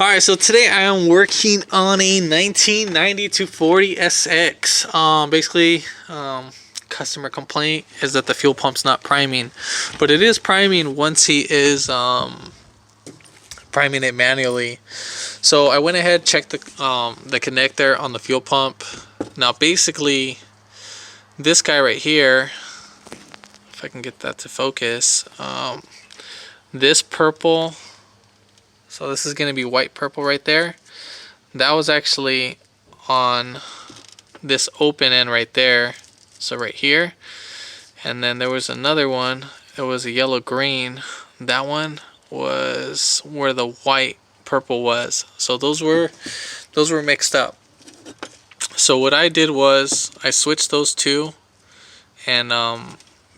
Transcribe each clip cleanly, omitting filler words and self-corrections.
Alright, so today I am working on a 1990 240 SX. Customer complaint is that the fuel pump's not priming, but it is priming once he is priming it manually. So I went ahead, checked the connector on the fuel pump. Now basically, this guy right here, if I can get that to focus, this purple. So this is going to be white purple right there. That was actually on this open end right there. So right here. And then there was another one. It was a yellow green. That one was where the white purple was. So those were mixed up. So what I did was I switched those two, and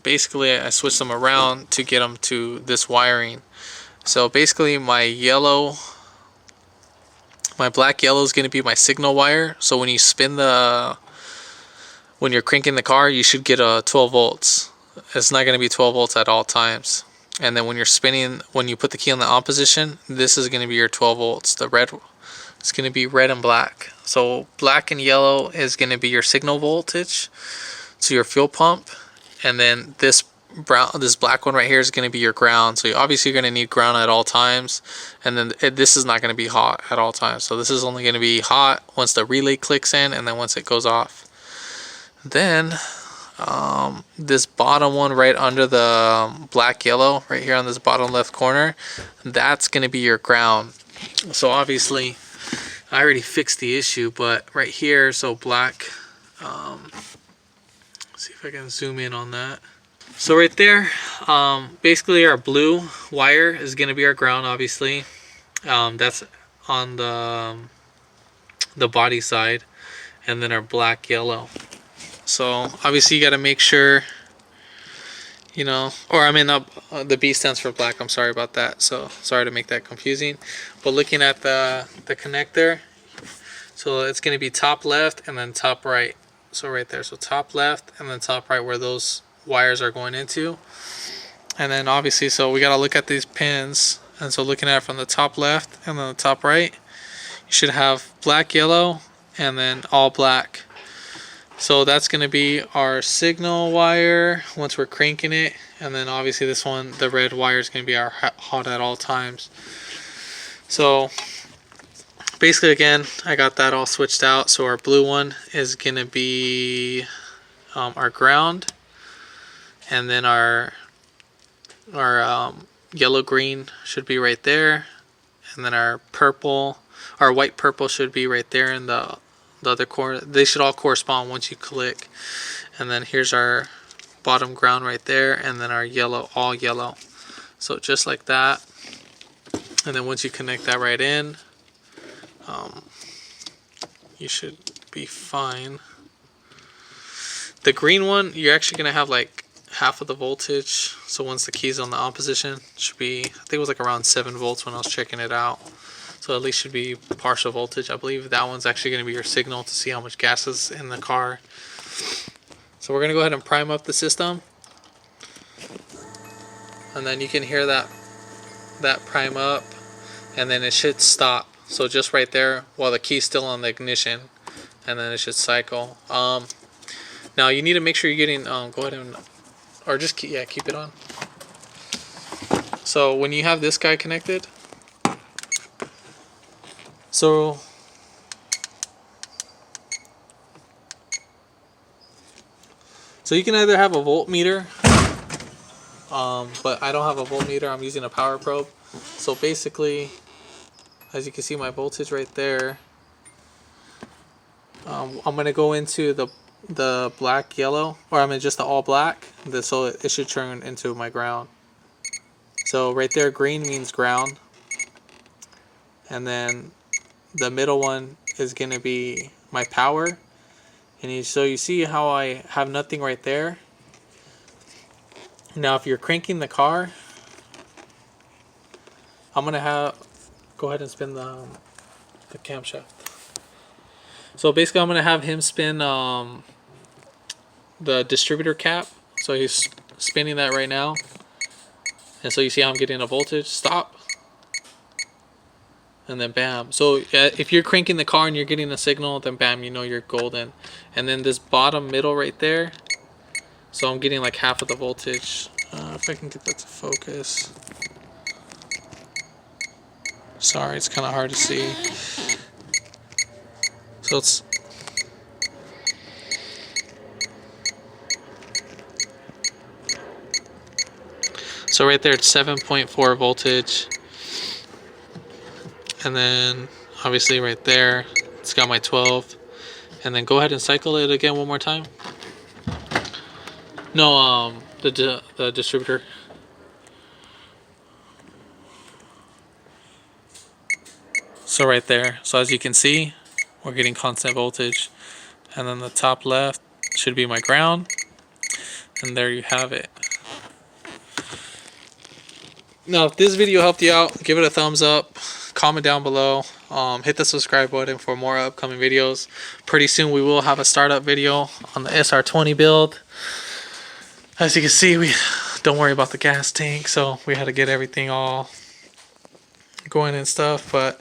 basically I switched them around to get them to this wiring. So basically my black yellow is going to be my signal wire. So when you when you're cranking the car, you should get a 12 volts. It's not going to be 12 volts at all times. And then when you're spinning, when you put the key on the on position, this is going to be your 12 volts. The red, it's going to be red and black. So black and yellow is going to be your signal voltage to your fuel pump. And then this black one right here is going to be your ground. So obviously you're going to need ground at all times, and then this is not going to be hot at all times. So this is only going to be hot once the relay clicks in, and then once it goes off. Then this bottom one right under the black yellow right here on this bottom left corner, that's going to be your ground. So obviously I already fixed the issue, but right here, so black, see if I can zoom in on that. So right there, basically our blue wire is going to be our ground, obviously. That's on the body side, and then our black yellow. So obviously you got to make sure, you know, or I mean the B stands for black, I'm sorry about that. So sorry to make that confusing. But looking at the connector, so it's going to be top left and then top right. So right there, so top left and then top right where those wires are going into. And then obviously, so we got to look at these pins, and so looking at it from the top left and then the top right, you should have black, yellow, and then all black. So that's going to be our signal wire once we're cranking it, and then obviously this one, the red wire, is going to be our hot at all times. So basically, again, I got that all switched out. So our blue one is going to be our ground, and then our yellow green should be right there, and then our white purple should be right there in the other corner. They should all correspond once you click. And then here's our bottom ground right there, and then our yellow, all yellow. So just like that. And then once you connect that right in, you should be fine. The green one, you're actually going to have like half of the voltage. So once the key's on the on position, it should be, I think it was like around 7 volts when I was checking it out. So at least should be partial voltage. I believe that one's actually going to be your signal to see how much gas is in the car. So we're going to go ahead and prime up the system. And then you can hear that prime up, and then it should stop. So just right there while the key's still on the ignition, and then it should cycle. Now you need to make sure you're getting, go ahead and, or just keep it on. So when you have this guy connected, so you can either have a voltmeter, but I don't have a voltmeter, I'm using a power probe. So basically, as you can see my voltage right there, I'm going to go into the black yellow, or I mean just the all black, so it should turn into my ground. So right there, green means ground, and then the middle one is going to be my power. And so you see how I have nothing right there. Now if you're cranking the car, I'm going to go ahead and spin the camshaft. So basically I'm going to have him spin the distributor cap. So he's spinning that right now. And so you see how I'm getting a voltage. Stop. and then bam. So if you're cranking the car and you're getting a signal, then bam, you know you're golden. And then this bottom middle right there, so I'm getting like half of the voltage. If I can get that to focus. Sorry, it's kind of hard to see. So it's right there it's 7.4 voltage. And then obviously right there it's got my 12. And then go ahead and cycle it again one more time. No, the distributor. So right there, so as you can see, we're getting constant voltage. And then the top left should be my ground. And there you have it. Now, if this video helped you out, give it a thumbs up, comment down below, hit the subscribe button for more upcoming videos. Pretty soon we will have a startup video on the SR20 build. As you can see, we don't worry about the gas tank, so we had to get everything all going and stuff. But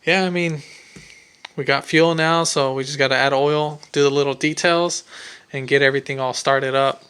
yeah, I mean, we got fuel now, so we just got to add oil, do the little details, and get everything all started up.